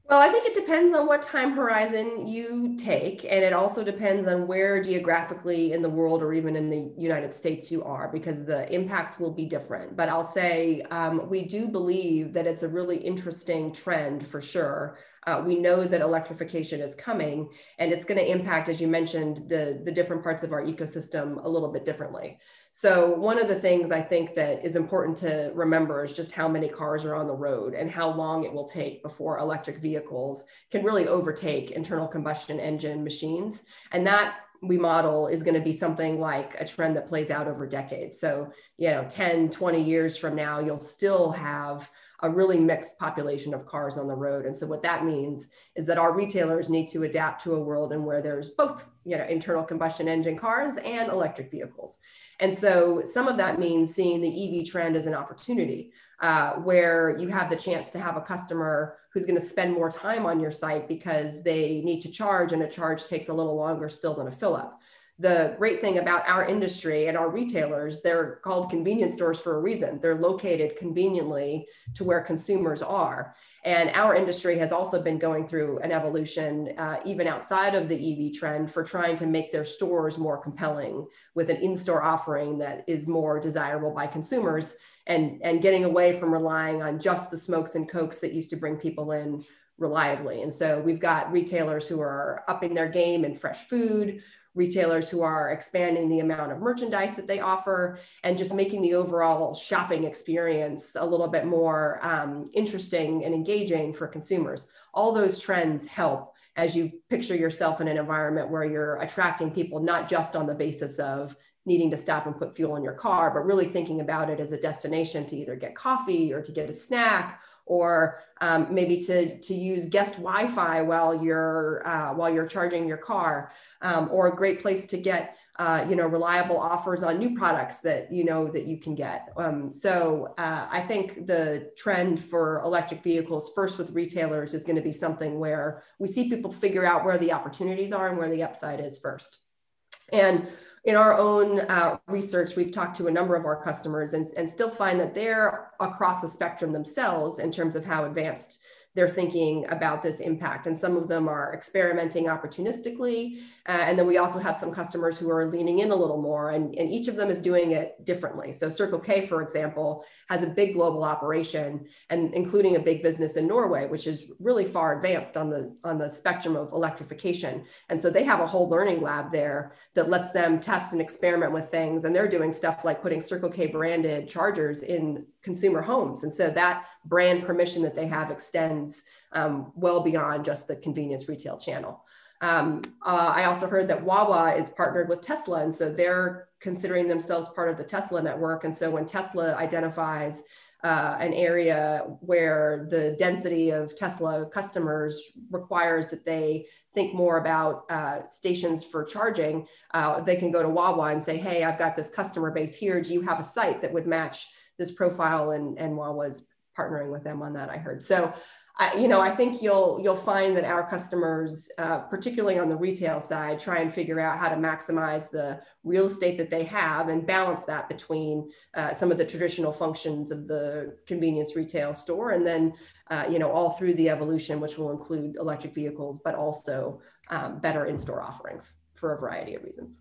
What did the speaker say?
Well, I think it depends on what time horizon you take, and it also depends on where geographically in the world or even in the United States you are, because the impacts will be different. But I'll say we do believe that it's a really interesting trend for sure. We know that electrification is coming, and it's going to impact, as you mentioned, the different parts of our ecosystem a little bit differently. So one of the things I think that is important to remember is just how many cars are on the road and how long it will take before electric vehicles can really overtake internal combustion engine machines. And that we model is going to be something like a trend that plays out over decades. So, 10, 20 years from now, you'll still have a really mixed population of cars on the road. And so what that means is that our retailers need to adapt to a world in where there's both, internal combustion engine cars and electric vehicles. And so some of that means seeing the EV trend as an opportunity, where you have the chance to have a customer who's going to spend more time on your site because they need to charge, and a charge takes a little longer still than a fill up. The great thing about our industry and our retailers, they're called convenience stores for a reason. They're located conveniently to where consumers are. And our industry has also been going through an evolution, even outside of the EV trend, for trying to make their stores more compelling with an in-store offering that is more desirable by consumers, and getting away from relying on just the smokes and cokes that used to bring people in reliably. And so we've got retailers who are upping their game in fresh food, retailers who are expanding the amount of merchandise that they offer, and just making the overall shopping experience a little bit more interesting and engaging for consumers. All those trends help as you picture yourself in an environment where you're attracting people, not just on the basis of needing to stop and put fuel in your car, but really thinking about it as a destination to either get coffee or to get a snack, or maybe to use guest Wi-Fi while you're charging your car, or a great place to get reliable offers on new products that that you can get. So I think the trend for electric vehicles, first with retailers, is going to be something where we see people figure out where the opportunities are and where the upside is first. And in our own research, we've talked to a number of our customers and still find that they're across the spectrum themselves in terms of how advanced they're thinking about this impact. And some of them are experimenting opportunistically. And then we also have some customers who are leaning in a little more, and each of them is doing it differently. So Circle K, for example, has a big global operation, and including a big business in Norway, which is really far advanced on the spectrum of electrification. And so they have a whole learning lab there that lets them test and experiment with things. And they're doing stuff like putting Circle K branded chargers in consumer homes. And so that brand permission that they have extends well beyond just the convenience retail channel. I also heard that Wawa is partnered with Tesla, and so they're considering themselves part of the Tesla network. And so when Tesla identifies an area where the density of Tesla customers requires that they think more about stations for charging, they can go to Wawa and say, hey, I've got this customer base here. Do you have a site that would match this profile? And Wawa's partnering with them on that, I heard. So I think you'll find that our customers, particularly on the retail side, try and figure out how to maximize the real estate that they have and balance that between some of the traditional functions of the convenience retail store, and then all through the evolution, which will include electric vehicles, but also better in-store offerings for a variety of reasons.